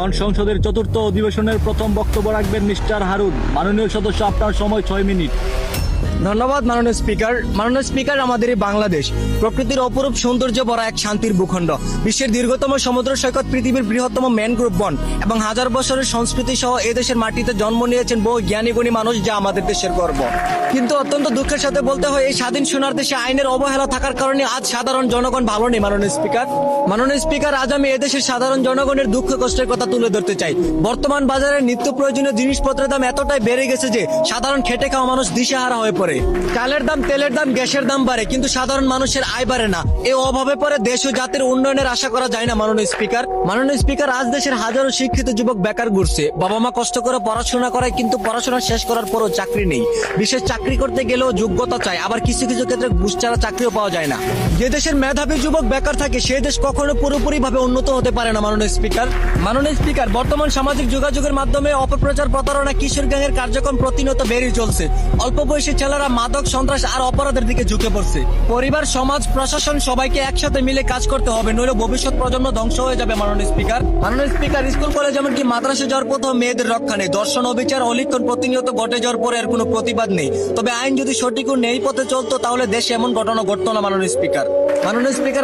এখন সংসদের চতুর্থ অধিবেশনের প্রথম বক্তব্য রাখবেন মিস্টার হারুন। মাননীয় সদস্য, আপনার সময় 6 মিনিট। ধন্যবাদ মাননীয় স্পিকার। মাননীয় স্পিকার, আমাদের এই বাংলাদেশ প্রকৃতির অপরূপ সৌন্দর্য ভরা এক শান্তির ভূখণ্ড। বিশ্বের দীর্ঘতম সমুদ্র সৈকত, পৃথিবীর বৃহত্তম ম্যানগ্রোভ বন এবং হাজার বছরের সংস্কৃতি সহ এদেশের মাটিতে জন্ম নিয়েছেন বহু জ্ঞানী গুণী মানুষ, যা আমাদের দেশের গর্ব। কিন্তু অত্যন্ত দুঃখের সাথে বলতে হয়, এই স্বাধীন সোনার দেশে আইনের অবহেলা থাকার কারণে আজ সাধারণ জনগণ ভালো নেই। মাননীয় স্পিকার, আজ আমি এদেশের সাধারণ জনগণের দুঃখ কষ্টের কথা তুলে ধরতে চাই। বর্তমান বাজারে নিত্য প্রয়োজনীয় জিনিসপত্রের দাম এতটাই বেড়ে গেছে যে সাধারণ খেটে খাওয়া মানুষ দিশেহারা হয়ে পড়ে। চালের দাম, তেলের দাম, গ্যাসের দাম বাড়ে, কিন্তু সাধারণ মানুষের আয় বাড়ে না। এই অভাবে পরে দেশ ও জাতির উন্নয়নের আশা করা যায় না। মাননীয় স্পিকার, আজ দেশের হাজারো শিক্ষিত যুবক বেকার ঘুরছে। বাবা মা কষ্ট করে পড়াশোনা করায়, কিন্তু পড়াশোনা শেষ করার পরও চাকরি নেই। বিশেষ চাকরি করতে গেলেও যোগ্যতা চাই, আবার কিছু কিছু ক্ষেত্রে ঘুষ ছাড়া চাকরিও পাওয়া যায় না। যে দেশের মেধাবী যুবক বেকার থাকে, সে দেশ কখনো পুরোপুরি ভাবে উন্নত হতে পারে না। মাননীয় স্পিকার, বর্তমান সামাজিক যোগাযোগের মাধ্যমে অপপ্রচার, প্রতারণা, কিশোর গ্যাংয়ের কার্যক্রম প্রতিনিয়ত বেড়ে চলছে। অল্প বয়সী ছেলেরা মাদক, সন্ত্রাস আর অপরাধের দিকে ঝুঁকে পড়ছে। পরিবার, সমাজ, প্রশাসন সবাইকে একসাথে মিলে কাজ করতে হবে, নইলে ভবিষ্যৎ প্রজন্ম ধ্বংস হয়ে যাবে। মাননীয় স্পিকার, স্কুল কলেজ এমনকি মাদ্রাসা যাওয়ার কোথাও মেয়েদের রক্ষা নেই। ধর্ষণ, অবিচার, অলিখন প্রতিনিয়ত ঘটে যাওয়ার পরে এর কোনো প্রতিবাদ নেই। তবে আইন যদি সঠিক ও ন্যায় পথে চলতো, তাহলে দেশে এমন ঘটনা ঘটতো না। মাননীয় স্পিকার,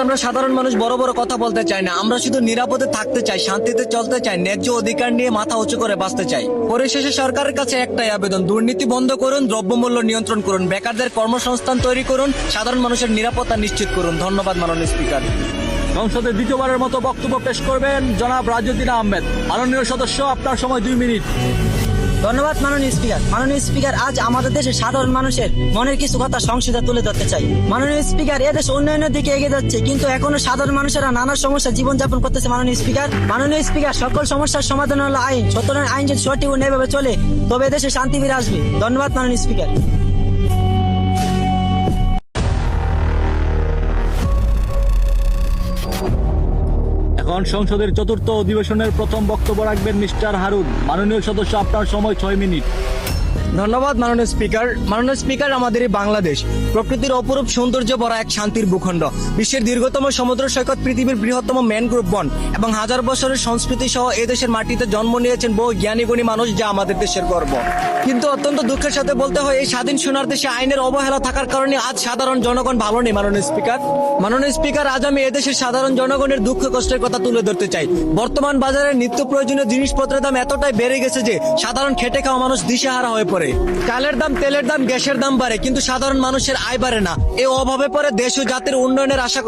আমরা সাধারণ মানুষ বড় বড় কথা বলতে চাই না। আমরা শুধু নিরাপদে থাকতে চাই, শান্তিতে চলতে চাই, ন্যায্য অধিকার নিয়ে মাথা উঁচু করে বাঁচতে চাই। পরিশেষে সরকারের কাছে একটাই আবেদন: দুর্নীতি বন্ধ করুন, দ্রব্যমূল্য নিয়ন্ত্রণ করুন, বেকারদের কর্মসংস্থান তৈরি করুন, সাধারণ মানুষের নিরাপত্তা নিশ্চিত করুন। ধন্যবাদ মাননীয় স্পিকার। সংসদে দ্বিতীয়বারের মতো বক্তব্য পেশ করবেন জনাব রাজউদ্দিন আহমেদ। মাননীয় সদস্য, আপনার সময় 2 মিনিট। ধন্যবাদ মাননীয় স্পিকার, আজ আমাদের দেশের সাধারণ মানুষের মনের কিছু কথা সংসদে তুলে ধরতে চাই। মাননীয় স্পিকার, এদেশ উন্নয়নের দিকে এগিয়ে যাচ্ছে, কিন্তু এখনো সাধারণ মানুষেরা নানা সমস্যা জীবনযাপন করতেছে। মাননীয় স্পিকার, সকল সমস্যার সমাধান হলো আইন। সুতরাং আইন যদি সঠিক ও ন্যায়ভাবে চলে, তবে দেশে শান্তি ফিরে আসবে। ধন্যবাদ মাননীয় স্পিকার। এখন সংসদের চতুর্থ অধিবেশনের প্রথম বক্তব্য রাখবেন মিস্টার হারুন। মাননীয় সদস্য, আপনার সময় 6 মিনিট। ধন্যবাদ মাননীয় স্পিকার, আমাদের এই বাংলাদেশ প্রকৃতির অপরূপ সৌন্দর্য ভরা এক শান্তির ভূখণ্ড। বিশ্বের দীর্ঘতম সমুদ্র সৈকত, পৃথিবীর বৃহত্তম ম্যানগ্রোভ বন এবং হাজার বছরের সংস্কৃতি সহ এদেশের মাটিতে জন্ম নিয়েছেন বহু জ্ঞানী গুণী মানুষ, যা আমাদের দেশের গর্ব। কিন্তু অত্যন্ত দুঃখের সাথে বলতে হয়, এই স্বাধীন সোনার দেশে আইনের অবহেলা থাকার কারণে আজ সাধারণ জনগণ ভালো নেই। মাননীয় স্পিকার, আজ আমি এদেশের সাধারণ জনগণের দুঃখ কষ্টের কথা তুলে ধরতে চাই। বর্তমান বাজারে নিত্য প্রয়োজনীয় জিনিসপত্রের দাম এতটাই বেড়ে গেছে যে সাধারণ খেটে খাওয়া মানুষ দিশেহারা হয়ে পড়ে। চালের দাম, তেলের দাম, গ্যাসের দাম বাড়ে, কিন্তু সাধারণ মানুষের আয় বাড়ে না। এই অভাবে পরে দেশ ও জাতির উন্নয়নের আশা